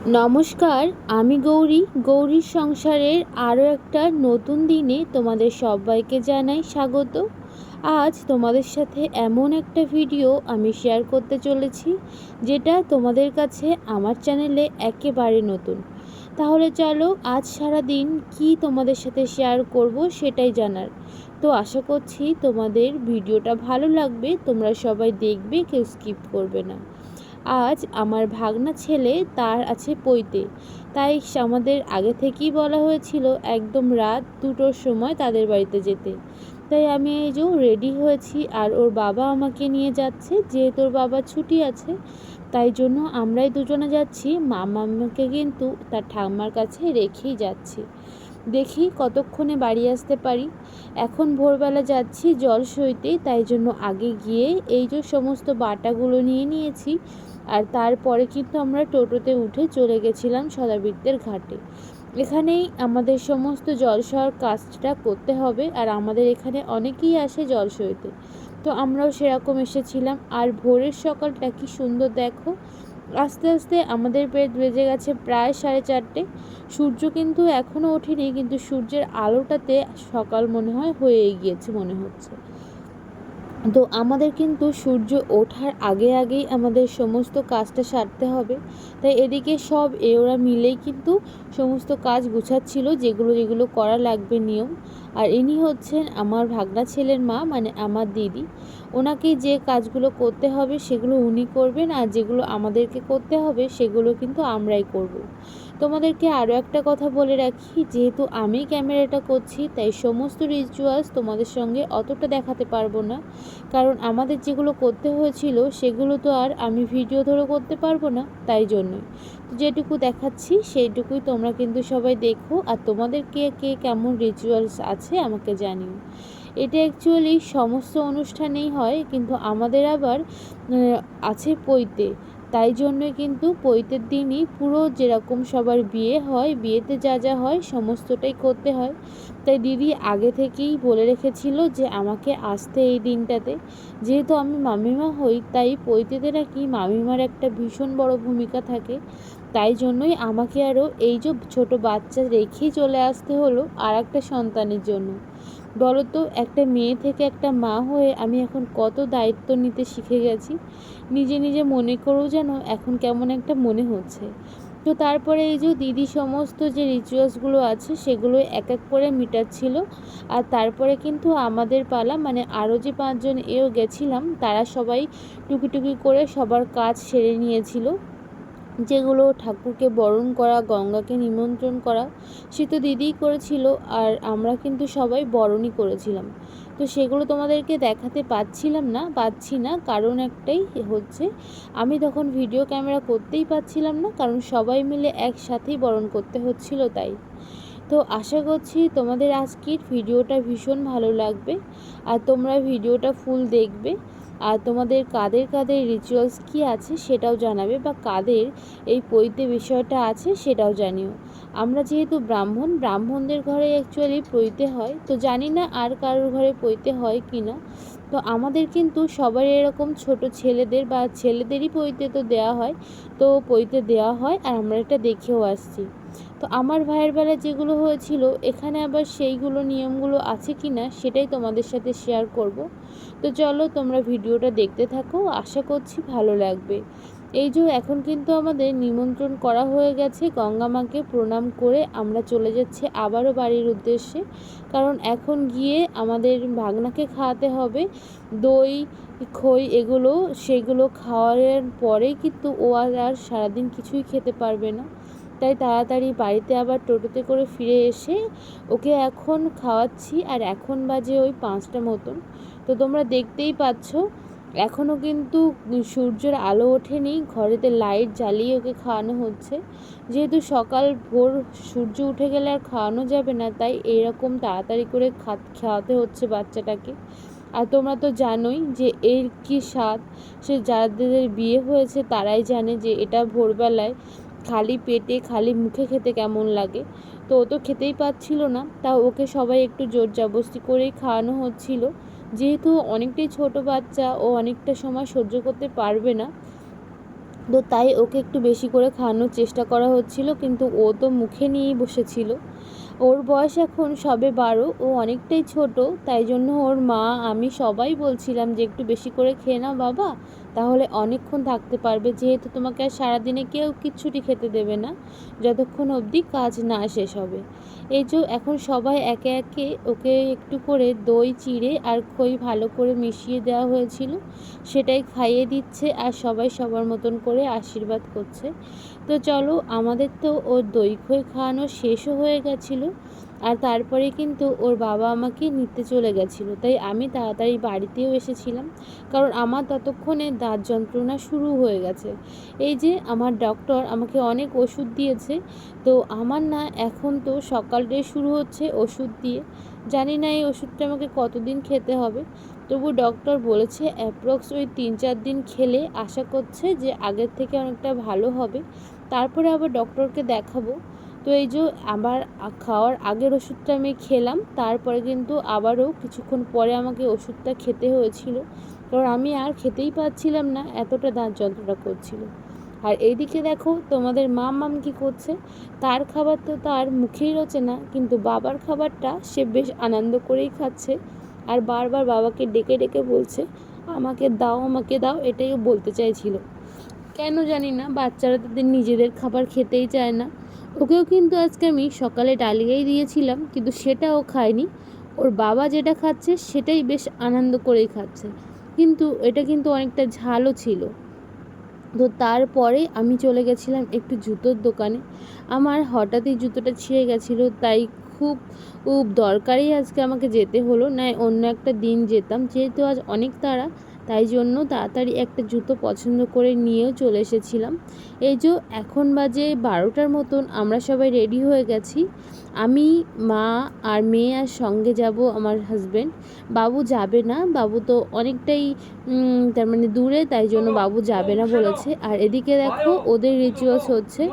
নমস্কার, আমি গৌরীর সংসারের আরও একটা নতুন দিনে তোমাদের সবাইকে জানাই স্বাগত। আজ তোমাদের সাথে এমন একটা ভিডিও আমি শেয়ার করতে চলেছি যেটা তোমাদের কাছে আমার চ্যানেলে একেবারে নতুন। তাহলে চলো আজ সারা দিন কি তোমাদের সাথে শেয়ার করব সেটাই জানার। তো আশা করছি তোমাদের ভিডিওটা ভালো লাগবে, তোমরা সবাই দেখবে, কেউ স্কিপ করবে না। আজ আমার ভাগনা ছেলে তার আছে পৈতে, তাই আমাদের আগে থেকেই বলা হয়েছিল একদম রাত 2টোর সময় তাদের বাড়িতে যেতে। তাই আমি এই যে রেডি হয়েছি, আর ওর বাবা আমাকে নিয়ে যাচ্ছে, যেহেতু ওর বাবার ছুটি আছে তাই জন্য আমরাই দুজনে যাচ্ছি। মামাকে কিন্তু তার ঠাম্মার কাছে রেখেই যাচ্ছি, দেখি কতক্ষণে বাড়ি আসতে পারি। এখন ভোরবেলা যাচ্ছি জল সইতে, তাই জন্য আগে গিয়ে এই যে সমস্ত বাটাগুলো নিয়ে নিয়েছি। আর তারপরে কিন্তু আমরা টোটোতে উঠে চলে গেছিলাম সদাবৃত্তের ঘাটে। এখানেই আমাদের সমস্ত জল সওয়ার কাজটা করতে হবে, আর আমাদের এখানে অনেকেই আসে জল সইতে, তো আমরাও সেরকম এসেছিলাম। আর ভোরের সকালটা কি সুন্দর দেখো, আস্তে আস্তে আমাদের বেজে গেছে প্রায় 4:30। সূর্য কিন্তু এখনও ওঠেনি, কিন্তু সূর্যের আলোটাতে সকাল মনে হয় হয়েই গিয়েছে মনে হচ্ছে। তো আমাদের কিন্তু সূর্য ওঠার আগেই আমাদের সমস্ত কাজটা সারতে হবে। তাই এদিকে সব ওরা মিলেই কিন্তু সমস্ত কাজ গুছাচ্ছিল, যেগুলো করা লাগবে নিয়ম। আর ইনি হচ্ছেন আমার ভাগনা ছেলের মা, মানে আমার দিদি। ওনাকে যে কাজগুলো করতে হবে সেগুলো উনি করবেন, আর যেগুলো আমাদেরকে করতে হবে সেগুলো কিন্তু আমরাই করব। তোমাদেরকে আরও একটা কথা বলে রাখি, যেহেতু আমি ক্যামেরাটা করছি তাই সমস্ত রিচুয়ালস তোমাদের সঙ্গে অতটা দেখাতে পারবো না, কারণ আমাদের যেগুলো করতে হয়েছিল সেগুলো তো আর আমি ভিডিও ধরে করতে পারবো না। তাই জন্যই যেটুকু দেখাচ্ছি সেইটুকুই তোমরা কিন্তু সবাই দেখো, আর তোমাদের কে কেমন রিচুয়ালস আছে আমাকে জানিও। এটা অ্যাকচুয়ালি সমস্ত অনুষ্ঠানেই হয়, কিন্তু আমাদের আবার আছে পৈতে, তাই জন্যই কিন্তু পৈতের দিনই পুরো যেরকম সবার বিয়ে হয়, বিয়েতে যা যা হয় সমস্তটাই করতে হয়। তাই দিদি আগে থেকেই বলে রেখেছিল যে আমাকে আসতে এই দিনটাতে। যেহেতু আমি মামিমা হই তাই পৈতেতে নাকি মামিমার একটা ভীষণ বড় ভূমিকা থাকে, তাই জন্যই আমাকে আরও এই যে ছোট বাচ্চা রেখেই চলে আসতে হলো আর একটা সন্তানের জন্য। বলো তো, একটা মেয়ে থেকে একটা মা হয়ে আমি এখন কত দায়িত্ব নিতে শিখে গেছি, নিজে নিজে মনে করেও যেন এখন কেমন একটা মনে হচ্ছে। তো তারপরে এই যে দিদি সমস্ত যে রিচুয়ালসগুলো আছে সেগুলো এক এক করে মিটাচ্ছিল। আর তারপরে কিন্তু আমাদের পালা, মানে আরও যে 5জন গেছিলাম তারা সবাই টুকি করে সবার কাজ সেরে নিয়েছিল। যেগুলো ঠাকুরকে বরণ করা, গঙ্গাকে নিমন্ত্রণ করা, সে তো দিদিই করেছিল, আর আমরা কিন্তু সবাই বরণই করেছিলাম। তো সেগুলো তোমাদেরকে দেখাতে পাচ্ছি না, কারণ একটাই হচ্ছে, আমি তখন ভিডিও ক্যামেরা করতেই পাচ্ছিলাম না, কারণ সবাই মিলে একসাথেই বরণ করতে হচ্ছিল তাই। তো আশা করছি তোমাদের আজকের ভিডিওটা ভীষণ ভালো লাগবে, আর তোমরা ভিডিওটা ফুল দেখবে। আর তোমাদের কাদের রিচুয়ালস কী আছে সেটাও জানাবে, বা কাদের এই পৈতে বিষয়টা আছে সেটাও জানিও। আমরা যেহেতু ব্রাহ্মণদের ঘরে অ্যাকচুয়ালি পৈতে হয়, তো জানি না আর কারোর ঘরে পৈতে হয় কি না। তো আমাদের কিন্তু সবার এরকম ছোট ছেলেদের বা ছেলেদেরই পৈতে তো দেওয়া হয়, তো পৈতে দেওয়া হয়, আর আমরা এটা দেখেও আসছি। তো আমার ভাইয়ের বেলা যেগুলো হয়েছিল এখানে আবার সেইগুলো নিয়মগুলো আছে কি না সেটাই তোমাদের সাথে শেয়ার করব। তো চলো তোমরা ভিডিওটা দেখতে থাকো, আশা করছি ভালো লাগবে। এই যে এখন কিন্তু আমাদের নিমন্ত্রণ করা হয়ে গেছে, গঙ্গা মাকে প্রণাম করে আমরা চলে যাচ্ছি আবারও বাড়ির উদ্দেশ্যে, কারণ এখন গিয়ে আমাদের ভাগনাকে খাওয়াতে হবে দই, খই, সেগুলো খাওয়ার পরেই কিন্তু ও আর সারাদিন কিছুই খেতে পারবে না। তাই তাড়াতাড়ি বাড়িতে আবার টোটোতে করে ফিরে এসে ওকে এখন খাওয়াচ্ছি, আর এখন বাজে ওই 5টা মতন। তো তোমরা দেখতেই পাচ্ছ এখনও কিন্তু সূর্যের আলো ওঠেনি, ঘরেতে লাইট জ্বালিয়ে ওকে খাওয়ানো হচ্ছে। যেহেতু সকাল ভোর সূর্য উঠে গেলে আর খাওয়ানো যাবে না, তাই এইরকম তাড়াতাড়ি করে খাওয়াতে হচ্ছে বাচ্চাটাকে। আর তোমরা তো জানোই যে এর কী স্বাদ, সে যাদের বিয়ে হয়েছে তারাই জানে যে এটা ভোরবেলায় খালি পেটে খালি মুখে খেতে কেমন লাগে। তো ও তো খেতেই পাচ্ছিল না, তা ওকে সবাই একটু জোর জবরদস্তি করেই খাওয়ানো হচ্ছিল। যেহেতু অনেকটাই ছোট বাচ্চা, ও অনেকটা সময় সহ্য করতে পারবে না, তো তাই ওকে একটু বেশি করে খাওয়ানোর চেষ্টা করা হচ্ছিল, কিন্তু ও তো মুখে নিয়েই বসেছিল। ওর বয়স এখন সবে 12, ও অনেকটাই ছোট। তাই জন্য ওর মা, আমি সবাই বলছিলাম যে একটু বেশি করে খেয়ে নাও বাবা, তাহলে অনেকক্ষণ থাকতে পারবে, যেহেতু তোমাকে আর সারাদিনে কেউ কিচ্ছুটি খেতে দেবে না যতক্ষণ অবধি কাজ না শেষ হবে। এই যে এখন সবাই একে একে ওকে একটু করে দই চিড়ে আর খই ভালো করে মিশিয়ে দেওয়া হয়েছিল, সেটাই খাইয়ে দিচ্ছে আর সবাই সবার মতন করে আশীর্বাদ করছে। তো চলো, আমাদের তো ওর দই খই খাওয়ানো শেষও হয়ে গেছিলো, আর তারপরে কিন্তু ওর বাবা আমাকে নিতে চলে গেছিলো, তাই আমি তাড়াতাড়ি বাড়িতেও এসেছিলাম, কারণ আমার ততক্ষণে দাঁত যন্ত্রণা শুরু হয়ে গেছে। এই যে আমার ডক্টর আমাকে অনেক ওষুধ দিয়েছে, তো আমার না এখন তো সকালটাই শুরু হচ্ছে ওষুধ দিয়ে, জানি না এই ওষুধটা আমাকে কতদিন খেতে হবে। তবু ডক্টর বলেছে অ্যাপ্রক্স ওই 3-4 দিন খেলে আশা করছে যে আগের থেকে অনেকটা ভালো হবে, তারপরে আবার ডক্টরকে দেখাবো। তো এই যে আবার খাওয়ার আগের ওষুধটা আমি খেলাম, তারপরে কিন্তু আবারও কিছুক্ষণ পরে আমাকে ওষুধটা খেতে হয়েছিল, কারণ আমি আর খেতেই পাচ্ছিলাম না, এতটা দাঁত যন্ত্রণা করছিল। আর এইদিকে দেখো তোমাদের মাম কি করছে, তার খাবার তো তার মুখেই রোচে না, কিন্তু বাবার খাবারটা সে বেশ আনন্দ করেই খাচ্ছে, আর বারবার বাবাকে ডেকে ডেকে বলছে আমাকে দাও আমাকে দাও, এটাইও বলতে চাইছিল। কেন জানি না, বাচ্চারা তাদের নিজেদের খাবার খেতেই চায় না। ওকেও কিন্তু আজকে আমি সকালে ডালিয়াই দিয়েছিলাম, কিন্তু সেটাও খায়নি। ওর বাবা যেটা খাচ্ছে সেটাই বেশ আনন্দ করেই খাচ্ছে, কিন্তু এটা কিন্তু অনেকটা ঝালও ছিল। তো তারপরে আমি চলে গেছিলাম একটু জুতোর দোকানে। আমার হঠাৎই জুতোটা ছিঁড়ে গেছিলো, তাই খুব দরকারি আজকে আমাকে যেতে হলো, নয় অন্য একটা দিন যেতাম, যেহেতু আজ অনেক তাড়া, তাই জন্য তাড়াতাড়ি একটা জুতো পছন্দ করে নিয়েও চলে এসেছিলাম। এই যে এখন বাজে 12টার মতন, আমরা সবাই রেডি হয়ে গেছি। আমি, মা আর মেয়ে, আর সঙ্গে যাব আমার হাজব্যান্ড। বাবু যাবে না, বাবু তো অনেকটাই তার মানে দূরে, তাই জন্য বাবু যাবে না বলেছে। আর এদিকে দেখো ওদের রিচুয়ালস হচ্ছে,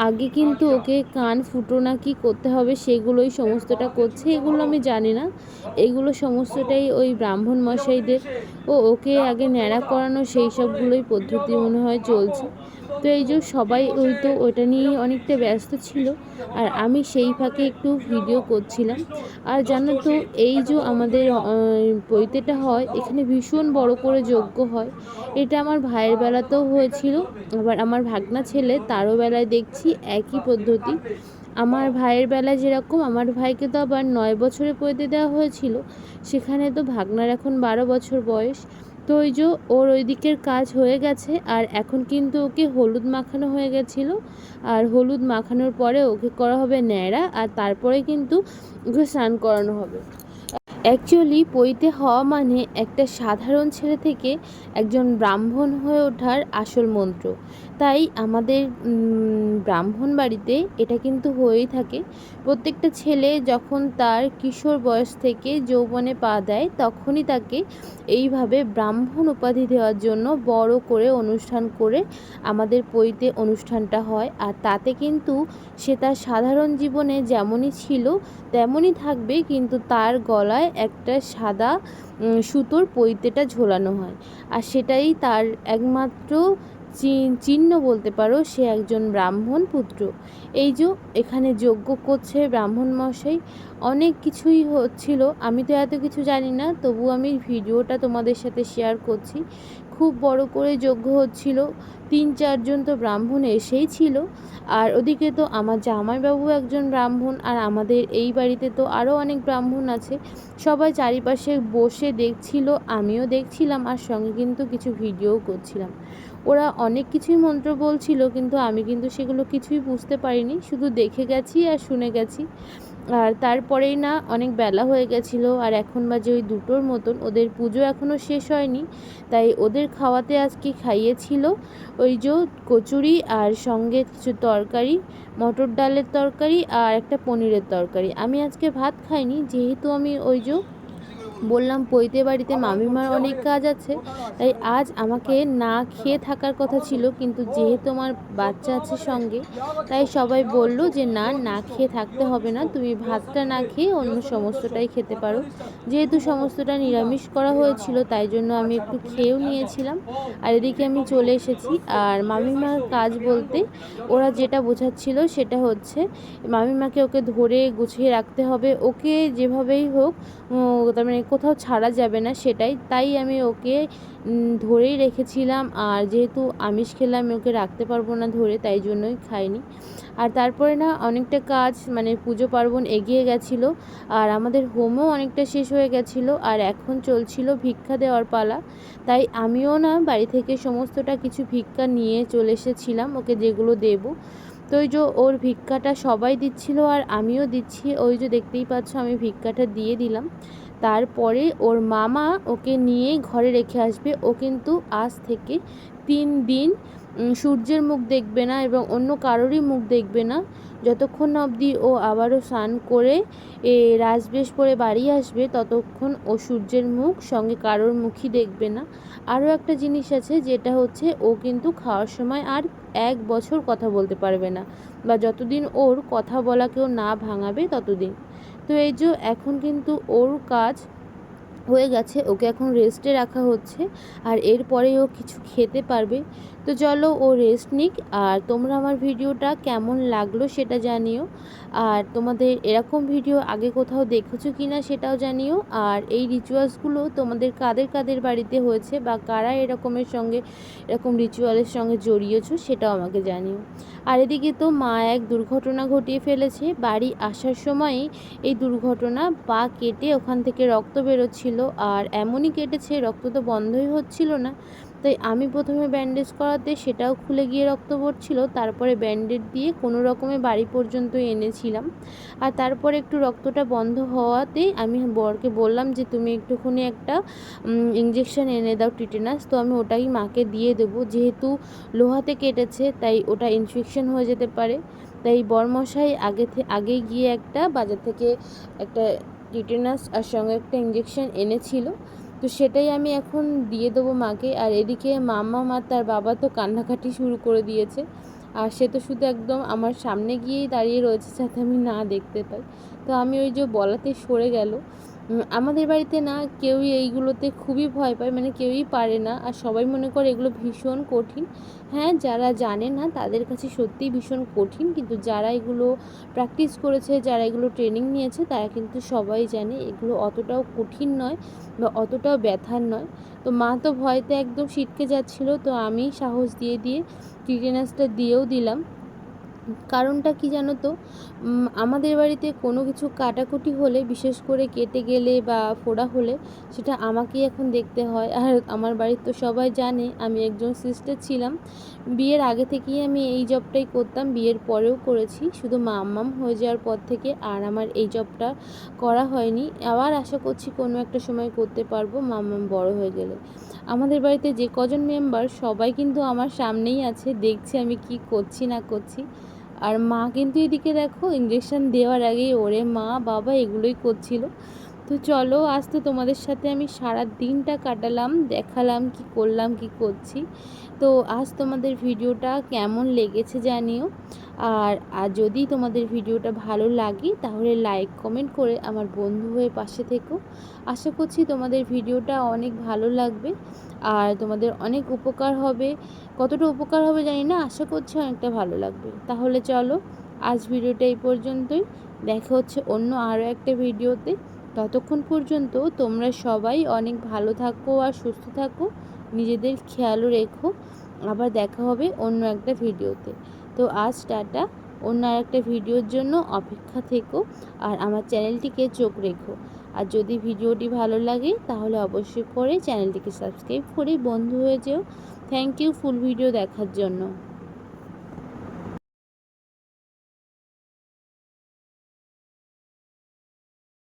আগে কিন্তু ওকে কান ফুটো না কি করতে হবে সেগুলোই সমস্তটা করছে, এগুলো আমি জানি না, এগুলো সমস্তটাই ওই ব্রাহ্মণ মশাইদের। ওকে আগে ন্যাড়া করানো, সেই সবগুলোই পদ্ধতি মনে হয় চলছে। তো এই যে সবাই ওই তো ওটা নিয়ে অনেকটা ব্যস্ত ছিল, আর আমি সেই ফাঁকে একটু ভিডিও করছিলাম। আর জানো তো, এই যে আমাদের পৈতেটা হয় এখানে ভীষণ বড় করে যজ্ঞ হয়, এটা আমার ভাইয়ের বেলাতেও হয়েছিল, আবার আমার ভাগনা ছেলে তারও বেলায় দেখছি একই পদ্ধতি। আমার ভাইয়ের বেলায় যেরকম, আমার ভাইকে তো আবার 9 বছরে পৈতে দেওয়া হয়েছিল, সেখানে তো ভাগনার এখন 12 বছর বয়স। তো ওই যে ওর ওই দিকের কাজ হয়ে গেছে, আর এখন কিন্তু ওকে হলুদ মাখানো হয়ে গেছিলো, আর হলুদ মাখানোর পরে ওকে করা হবে ন্যাড়া, আর তারপরে কিন্তু ওকে স্নান করানো হবে। অ্যাকচুয়ালি পৈতে হওয়া মানে একটা সাধারণ ছেলে থেকে একজন ব্রাহ্মণ হয়ে ওঠার আসল মন্ত্র। তাই আমাদের ব্রাহ্মণ বাড়িতে এটা কিন্তু হয়েই থাকে। প্রত্যেকটা ছেলে যখন তার কিশোর বয়স থেকে যৌবনে পা দেয়, তখনই তাকে এইভাবে ব্রাহ্মণ উপাধি দেওয়ার জন্য বড় করে অনুষ্ঠান করে আমাদের পৈতে অনুষ্ঠানটা হয়। আর তাতে কিন্তু সে তার সাধারণ জীবনে যেমনই ছিল তেমনই থাকবে, কিন্তু তার গলায় একটা সাদা সুতোর পৈতেটা ঝোলানো হয়, আর সেটাই তার একমাত্র চিহ্ন বলতে পারো, সে একজন ব্রাহ্মণ পুত্র। এই যে এখানে যজ্ঞ করছে ব্রাহ্মণ মশাই, অনেক কিছুই হচ্ছিল, আমি তো এত কিছু জানি না, তবু আমি ভিডিওটা তোমাদের সাথে শেয়ার করছি। খুব বড় করে যজ্ঞ হচ্ছিল, 3-4 জন তো ব্রাহ্মণ এসেই ছিল, আর ওদিকে তো আমার জামাইবাবু একজন ব্রাহ্মণ, আর আমাদের এই বাড়িতে তো আরও অনেক ব্রাহ্মণ আছে। সবাই চারিপাশে বসে দেখছিল, আমিও দেখছিলাম, আর সঙ্গে কিন্তু কিছু ভিডিওও করছিলাম। ওরা অনেক কিছুই মন্ত্র বলছিল, কিন্তু আমি কিন্তু সেগুলো কিছুই বুঝতে পারিনি, শুধু দেখে গেছি আর শুনে গেছি। আর তারপরেই না অনেক বেলা হয়ে গেছিলো, আর এখন বাজে ওই 2টোর মতন, ওদের পুজো এখনও শেষ হয়নি, তাই ওদের খাওয়াতে আজকে খাইয়েছিল ওই যে কচুরি, আর সঙ্গে কিছু তরকারি, মটর ডালের তরকারি আর একটা পনিরের তরকারি। আমি আজকে ভাত খাইনি, যেহেতু আমি ওই যে বললাম পৈতে বাড়িতে মামিমার অনেক কাজ আছে, তাই আজ আমাকে না খেয়ে থাকার কথা ছিল, কিন্তু যেহেতু আমার বাচ্চা আছে সঙ্গে, তাই সবাই বলল যে না, না খেয়ে থাকতে হবে না, তুমি ভাতটা না খেয়ে অন্য সমস্তটাই খেতে পারো। যেহেতু সমস্তটা নিরামিষ করা হয়েছিল, তাই জন্য আমি একটু খেয়েও নিয়েছিলাম। আর এদিকে আমি চলে এসেছি। আর মামিমার কাজ বলতে ওরা যেটা বোঝাচ্ছিল সেটা হচ্ছে মামিমাকে ওকে ধরে গুছিয়ে রাখতে হবে, ওকে যেভাবেই হোক তার মানে কোথাও ছাড়া যাবে না সেটাই। তাই আমি ওকে ধরেই রেখেছিলাম। আর যেহেতু আমিষ খেলে আমি ওকে রাখতে পারবো না ধরে, তাই জন্যই খাইনি। আর তারপরে না অনেকটা কাজ মানে পুজো পার্বণ এগিয়ে গেছিলো, আর আমাদের হোমও অনেকটা শেষ হয়ে গেছিলো, আর এখন চলছিল ভিক্ষা দেওয়ার পালা। তাই আমিও না বাড়ি থেকে সমস্তটা কিছু ভিক্ষা নিয়ে চলে এসেছিলাম ওকে, যেগুলো দেবো। তো ওই যে ওর ভিক্ষাটা সবাই দিচ্ছিল আর আমিও দিচ্ছি, ওই যে দেখতেই পাচ্ছ আমি ভিক্ষাটা দিয়ে দিলাম। তারপরে ওর মামা ওকে নিয়ে ঘরে রেখে আসবে। ও কিন্তু আজ থেকে 3 দিন সূর্যের মুখ দেখবে না এবং অন্য কারোরই মুখ দেখবে না, যতক্ষণ না অবধি ও আবারও স্নান করে রাজবেশ পরে বাড়ি আসবে, ততক্ষণ ও সূর্যের মুখ সঙ্গে কারোর মুখই দেখবে না। আরও একটা জিনিস আছে, যেটা হচ্ছে ও কিন্তু খাওয়ার সময় আর 1 বছর কথা বলতে পারবে না, বা যতদিন ওর কথা বলা কেউ না ভাঙাবে ততদিন। তো এই যে এখন কিন্তু ওর কাজ হয়ে গেছে, ওকে এখন রেস্টে রাখা হচ্ছে, আর এরপরে ও কিছু খেতে পারবে। তো চলো ও রেস্ট নিক। আর তোমরা আমার ভিডিওটা কেমন লাগলো সেটা জানিও, আর তোমাদের এরকম ভিডিও আগে কোথাও দেখেছো কি না সেটাও জানিও। আর এই রিচুয়ালসগুলো তোমাদের কাদের কাদের বাড়িতে হয়েছে, বা কারা এরকমের সঙ্গে এরকম রিচুয়ালের সঙ্গে জড়িয়েছো সেটাও আমাকে জানিও। আর এদিকে তো মা এক দুর্ঘটনা ঘটিয়ে ফেলেছে। বাড়ি আসার সময়ই এই দুর্ঘটনা, পা কেটে ওখান থেকে রক্ত বেরোচ্ছিল, আর এমনই কেটেছে রক্ত তো বন্ধই হচ্ছিল না। তাই আমি প্রথমে ব্যান্ডেজ করাতে সেটাও খুলে গিয়ে রক্ত পড়ছিল, তারপরে ব্যান্ডেজ দিয়ে কোনো রকমে বাড়ি পর্যন্ত এনেছিলাম। আর তারপরে একটু রক্তটা বন্ধ হওয়াতে আমি বরকে বললাম যে তুমি একটুখানি একটা ইঞ্জেকশন এনে দাও টিটেনাস। তো আমি ওটাই মাকে দিয়ে দেবো, যেহেতু লোহাতে কেটেছে তাই ওটা ইনফেকশন হয়ে যেতে পারে। তাই বরমশাই আগে গিয়ে একটা বাজার থেকে একটা টিটেনাস আর সঙ্গে একটা ইঞ্জেকশন এনেছিল, তো সেটাই আমি এখন দিয়ে দেবো মাকে। আর এদিকে মামা মা তার বাবা তো কান্নাকাটি শুরু করে দিয়েছে, আর সে তো শুধু একদম আমার সামনে গিয়েই দাঁড়িয়ে রয়েছে যাতে আমি না দেখতে পাই। তো আমি ওই যে বলাতে সরে গেল। আমাদের বাড়িতে না কেউই এইগুলোতে খুবই ভয় পায়, মানে কেউই পারে না, আর সবাই মনে করে এগুলো ভীষণ কঠিন। হ্যাঁ, যারা জানে না তাদের কাছে সত্যিই ভীষণ কঠিন, কিন্তু যারা এগুলো প্র্যাকটিস করেছে, যারা এগুলো ট্রেনিং নিয়েছে, তারা কিন্তু সবাই জানে এগুলো অতটাও কঠিন নয় বা অতটাও ব্যথার নয়। তো মা তো ভয়তে একদম ছিটকে যাচ্ছিলো, তো আমি সাহস দিয়ে দিয়ে টিটেনাসটা দিয়েও দিলাম। কারণটা কি জানো তো, আমাদের বাড়িতে কোনো কিছু কাটাকুটি হলে, বিশেষ করে কেটে গেলে বা ফোড়া হলে, সেটা আমাকেই এখন দেখতে হয়। আর আমার বাড়ির তো সবাই জানে আমি একজন সিস্টার ছিলাম। বিয়ের আগে থেকেই আমি এই জবটাই করতাম, বিয়ের পরেও করেছি, শুধু মাম্মাম হয়ে যাওয়ার পর থেকে আর আমার এই জবটা করা হয়নি। আবার আশা করছি কোনো একটা সময় করতে পারবো, মাম্মাম বড় হয়ে গেলে। আমাদের বাড়িতে যে কজন মেম্বার সবাই কিন্তু আমার সামনেই আছে, দেখছে আমি কি করছি না করছি। আর মা কিন্তু এদিকে দেখো ইঞ্জেকশন দেওয়ার আগেই ওরে মা বাবা এগুলোই করছিল। তো চলো, আজ তো তোমাদের সাথে আমি সারা দিনটা কাটালাম, দেখালাম কি করলাম কি করছি। তো আজ তোমাদের ভিডিওটা কেমন লেগেছে জানিও। আর যদি তোমাদের ভিডিওটা ভালো লাগে তাহলে লাইক কমেন্ট করে আমার বন্ধু হয়ে পাশে থেকো। আশা করছি তোমাদের ভিডিওটা অনেক ভালো লাগবে আর তোমাদের অনেক উপকার হবে। কতটা উপকার হবে জানি না, আশা করছি অনেকটা ভালো লাগবে। তাহলে চলো, আজ ভিডিওটা এই পর্যন্তই। দেখা হচ্ছে অন্য আরও একটা ভিডিওতে। ততক্ষণ পর্যন্ত তোমরা সবাই অনেক ভালো থাকো আর সুস্থ থাকো, নিজেদের খেয়ালও রেখো। আবার দেখা হবে অন্য একটা ভিডিওতে। তো আজ টাটা, অন্য আরেকটা ভিডিওর জন্য অপেক্ষা থেকো আর আমার চ্যানেলটিকে চোখ রেখো। আর যদি ভিডিওটি ভালো লাগে তাহলে অবশ্যই করে চ্যানেলটিকে সাবস্ক্রাইব করে বন্ধু হয়ে যেও। থ্যাংক ইউ ফুল ভিডিও দেখার জন্য।